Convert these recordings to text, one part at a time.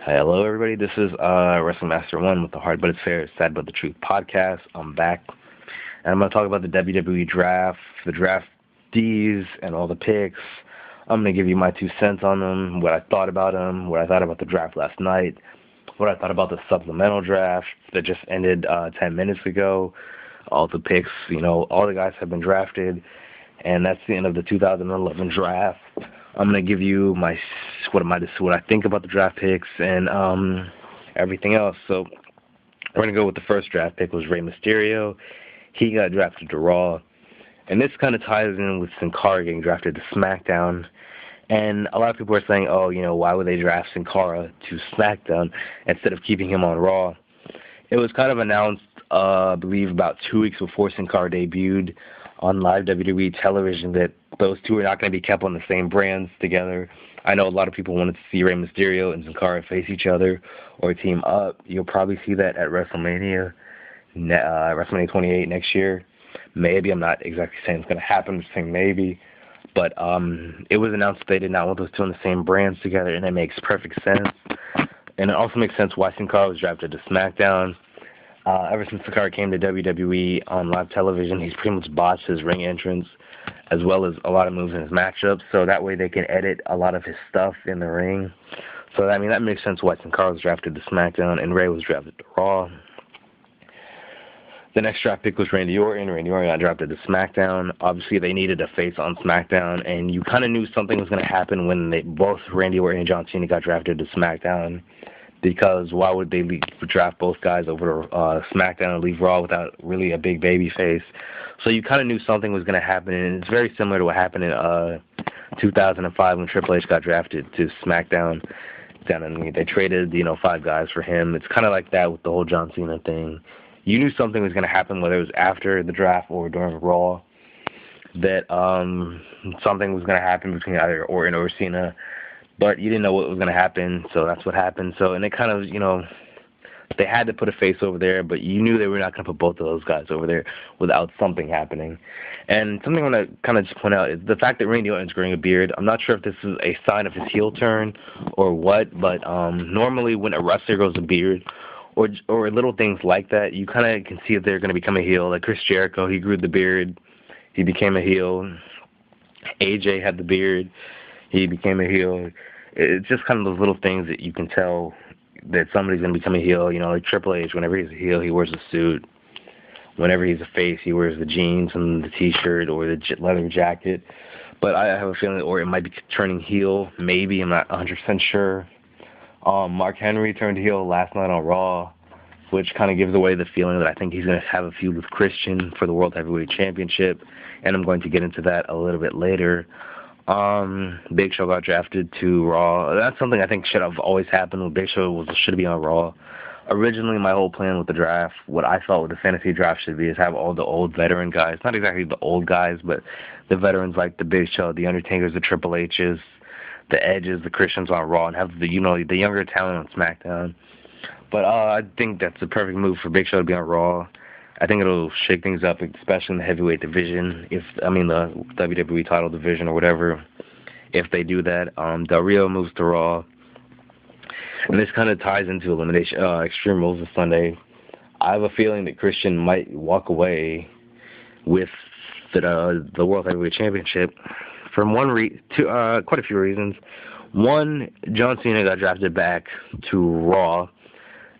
Hello, everybody. This is Wrestling Master One with the Hard But It's Fair, Sad But the Truth podcast. I'm back, and I'm going to talk about the WWE Draft, the draftees, and all the picks. I'm going to give you my 2 cents on them, what I thought about them, what I thought about the draft last night, what I thought about the supplemental draft that just ended 10 minutes ago, all the picks. All the guys have been drafted, and that's the end of the 2011 draft. I'm going to give you what I think about the draft picks and everything else. So we're going to go with the first draft pick was Rey Mysterio. He got drafted to Raw. And this kind of ties in with Sin Cara getting drafted to SmackDown. And a lot of people are saying, why would they draft Sin Cara to SmackDown instead of keeping him on Raw? It was kind of announced, I believe, about 2 weeks before Sin Cara debuted on live WWE television that those two are not going to be kept on the same brands together. I know a lot of people wanted to see Rey Mysterio and Sin Cara face each other or team up. You'll probably see that at WrestleMania 28 next year. Maybe. I'm not exactly saying it's going to happen. I'm just saying maybe. But it was announced that they did not want those two on the same brands together, and it makes perfect sense. And it also makes sense why Sin Cara was drafted to SmackDown. Ever since Sin Cara came to WWE on live television, he's pretty much botched his ring entrance as well as a lot of moves in his matchups, so that way they can edit a lot of his stuff in the ring. So, that makes sense why Sin Cara was drafted to SmackDown and Rey was drafted to Raw. The next draft pick was Randy Orton. Randy Orton got drafted to SmackDown. Obviously, they needed a face on SmackDown, and you kind of knew something was going to happen when both Randy Orton and John Cena got drafted to SmackDown. Because why would they draft both guys over to SmackDown and leave Raw without really a big baby face? So you kind of knew something was going to happen, and it's very similar to what happened in 2005 when Triple H got drafted to SmackDown. They traded 5 guys for him. It's kind of like that with the whole John Cena thing. You knew something was going to happen, whether it was after the draft or during Raw, that something was going to happen between either Orton or Cena. But you didn't know what was going to happen, so that's what happened. So, and it kind of, they had to put a face over there, but you knew they were not going to put both of those guys over there without something happening. And something I want to kind of just point out is the fact that Randy Orton's growing a beard. I'm not sure if this is a sign of his heel turn or what, but normally when a wrestler grows a beard or little things like that, you kind of can see if they're going to become a heel. Like Chris Jericho, he grew the beard, he became a heel. AJ had the beard, he became a heel. It's just kind of those little things that you can tell that somebody's going to become a heel. Like Triple H, whenever he's a heel, he wears a suit. Whenever he's a face, he wears the jeans and the T-shirt or the leather jacket. But I have a feeling that Orton might be turning heel. Maybe. I'm not 100% sure. Mark Henry turned heel last night on Raw, which kind of gives away the feeling that I think he's going to have a feud with Christian for the World Heavyweight Championship. And I'm going to get into that a little bit later. Big Show got drafted to Raw. That's something I think should have always happened. Big Show should be on Raw. Originally, my whole plan with the draft, what I thought the fantasy draft should be, is have all the old veteran guys. Not exactly the old guys, but the veterans like the Big Show, the Undertakers, the Triple H's, the Edges, the Christians on Raw, and have the younger talent on SmackDown. But I think that's the perfect move for Big Show to be on Raw. I think it'll shake things up, especially in the heavyweight division. The WWE title division or whatever. If they do that, Del Rio moves to Raw, and this kind of ties into elimination. Extreme Rules this Sunday. I have a feeling that Christian might walk away with the World Heavyweight Championship from quite a few reasons. One, John Cena got drafted back to Raw,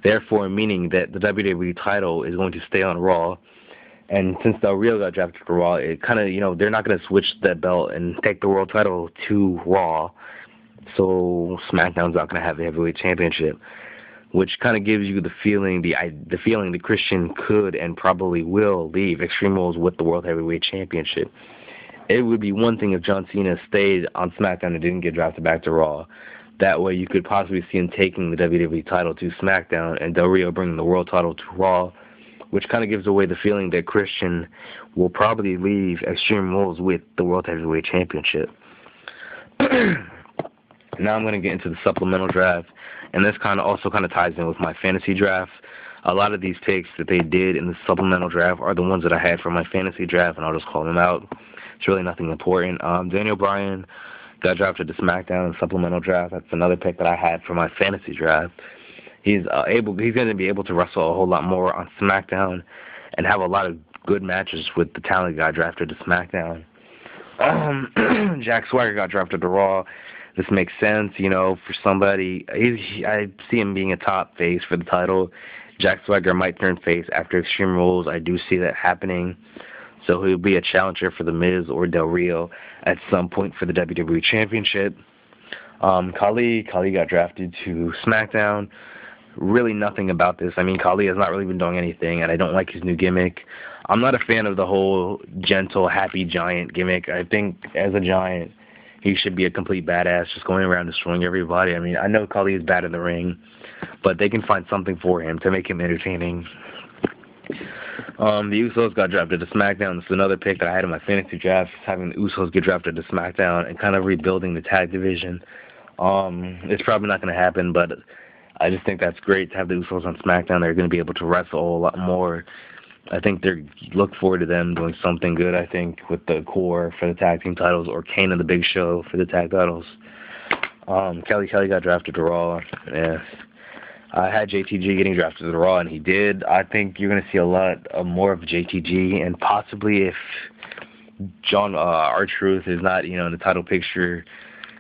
therefore meaning that the WWE title is going to stay on Raw. And since Del Rio got drafted to Raw, it kind of, they're not going to switch that belt and take the world title to Raw. So SmackDown's not going to have the heavyweight championship, which kind of gives you the feeling that Christian could and probably will leave Extreme Rules with the World Heavyweight Championship. It would be one thing if John Cena stayed on SmackDown and didn't get drafted back to Raw. That way you could possibly see him taking the WWE title to SmackDown and Del Rio bringing the world title to Raw, which kind of gives away the feeling that Christian will probably leave Extreme Rules with the World Heavyweight Championship. Now I'm going to get into the supplemental draft, and this also ties in with my fantasy draft. A lot of these picks that they did in the supplemental draft are the ones that I had for my fantasy draft, and I'll just call them out. It's really nothing important. Daniel Bryan got drafted to SmackDown in supplemental draft. That's another pick that I had for my fantasy draft. He's going to be able to wrestle a whole lot more on SmackDown and have a lot of good matches with the talent got drafted to SmackDown. Jack Swagger got drafted to Raw. This makes sense, for somebody. I see him being a top face for the title. Jack Swagger might turn face after Extreme Rules. I do see that happening. So he'll be a challenger for The Miz or Del Rio at some point for the WWE Championship. Khali got drafted to SmackDown. Really nothing about this. I mean, Khali has not really been doing anything, and I don't like his new gimmick. I'm not a fan of the whole gentle, happy giant gimmick. I think as a giant, he should be a complete badass, just going around destroying everybody. I mean, I know Khali is bad in the ring, but they can find something for him to make him entertaining. The Usos got drafted to SmackDown. This is another pick that I had in my fantasy draft, having the Usos get drafted to SmackDown and kind of rebuilding the tag division. It's probably not going to happen, but I just think that's great to have the Usos on SmackDown. They're going to be able to wrestle a lot more. I think look forward to them doing something good, I think, with the core for the tag team titles, or Kane and the Big Show for the tag titles. Kelly got drafted to Raw. Yeah. I had JTG getting drafted to Raw, and he did. I think you're going to see a lot more of JTG, and possibly if John R-Truth is not, in the title picture,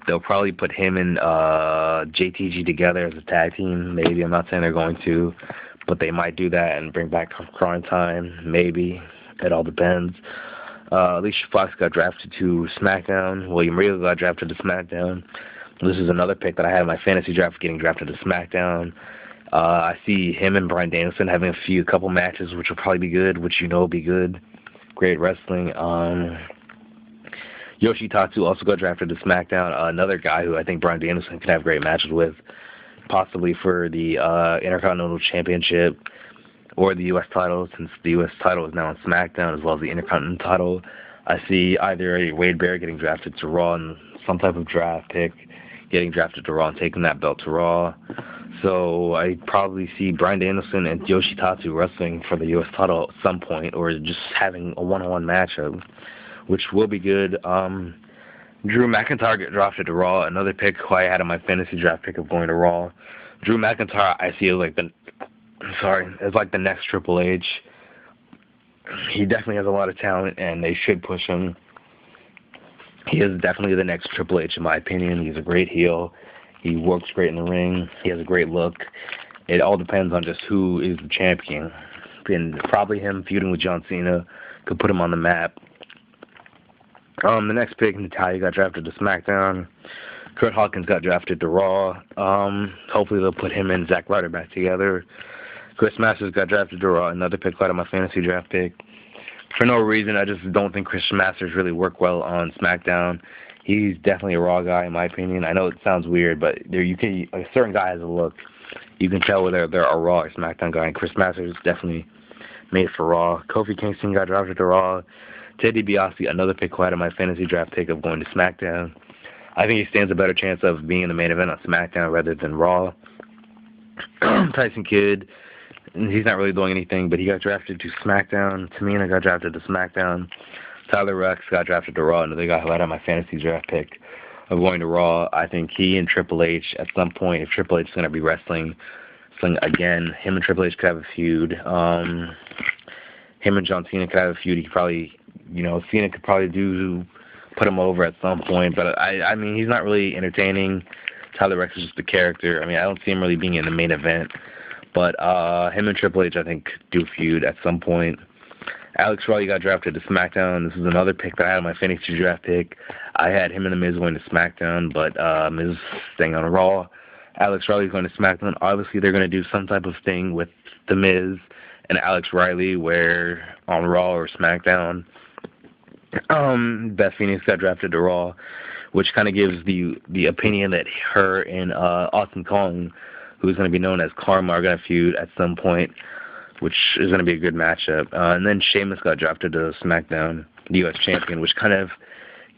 they'll probably put him and JTG together as a tag team. Maybe. I'm not saying they're going to, but they might do that and bring back Crime Time. Maybe. It all depends. Alicia Fox got drafted to SmackDown. William Regal got drafted to SmackDown. This is another pick that I had in my fantasy draft getting drafted to SmackDown. I see him and Bryan Danielson having a couple matches, which will probably be good, which will be good. Great wrestling. Yoshitatsu also got drafted to SmackDown. Another guy who I think Bryan Danielson could have great matches with, possibly for the Intercontinental Championship or the U.S. title, since the U.S. title is now on SmackDown, as well as the Intercontinental title. I see either Wade Barrett getting drafted to Raw and some type of draft pick getting drafted to Raw and taking that belt to Raw. So I probably see Bryan Danielson and Yoshitatsu wrestling for the U.S. title at some point, or just having a one-on-one matchup, which will be good. Drew McIntyre get drafted to Raw, another pick who I had in my fantasy draft pick of going to Raw. Drew McIntyre, I see as like the next Triple H. He definitely has a lot of talent, and they should push him. He is definitely the next Triple H, in my opinion. He's a great heel. He works great in the ring. He has a great look. It all depends on just who is the champion. And probably him feuding with John Cena could put him on the map. The next pick, Natalya got drafted to SmackDown. Kurt Hawkins got drafted to Raw. Hopefully they'll put him and Zack Ryder back together. Chris Masters got drafted to Raw, another pick out of my fantasy draft pick. For no reason, I just don't think Chris Masters really work well on SmackDown. He's definitely a Raw guy, in my opinion. I know it sounds weird, but a certain guy has a look. You can tell whether they're a Raw or SmackDown guy, and Chris Masters is definitely made for Raw. Kofi Kingston got drafted to Raw. Ted DiBiase, another pick out of my fantasy draft pick of going to SmackDown. I think he stands a better chance of being in the main event on SmackDown rather than Raw. Tyson Kidd, he's not really doing anything, but he got drafted to SmackDown. Tamina got drafted to SmackDown. Tyler Rex got drafted to Raw, another guy who I had on my fantasy draft pick of going to Raw. I think he and Triple H, at some point, if Triple H is going to be wrestling again, him and Triple H could have a feud. Him and John Cena could have a feud. He could probably, Cena could probably put him over at some point, but I mean, he's not really entertaining. Tyler Rex is just a character. I mean, I don't see him really being in the main event. But him and Triple H, I think, do feud at some point. Alex Riley got drafted to SmackDown. This is another pick that I had on my fantasy draft pick. I had him and The Miz going to SmackDown, but Miz staying on Raw. Alex Riley's going to SmackDown. Obviously, they're going to do some type of thing with The Miz and Alex Riley, where on Raw or SmackDown. Beth Phoenix got drafted to Raw, which kind of gives the opinion that her and Awesome Kong, who's going to be known as Karma, are going to feud at some point, which is going to be a good matchup. And then Sheamus got drafted to SmackDown, the U.S. champion, which kind of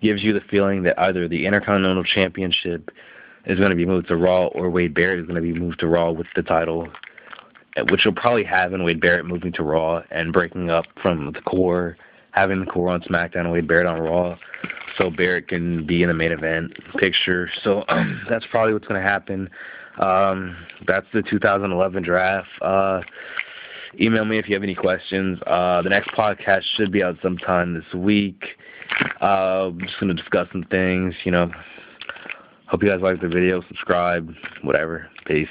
gives you the feeling that either the Intercontinental Championship is going to be moved to Raw, or Wade Barrett is going to be moved to Raw with the title, which will probably have in Wade Barrett moving to Raw and breaking up from the core, having the core on SmackDown and Wade Barrett on Raw. so Barrett can be in the main event picture. So that's probably what's going to happen. That's the 2011 draft. Email me if you have any questions. The next podcast should be out sometime this week. I'm just going to discuss some things, Hope you guys like the video. Subscribe, whatever. Peace.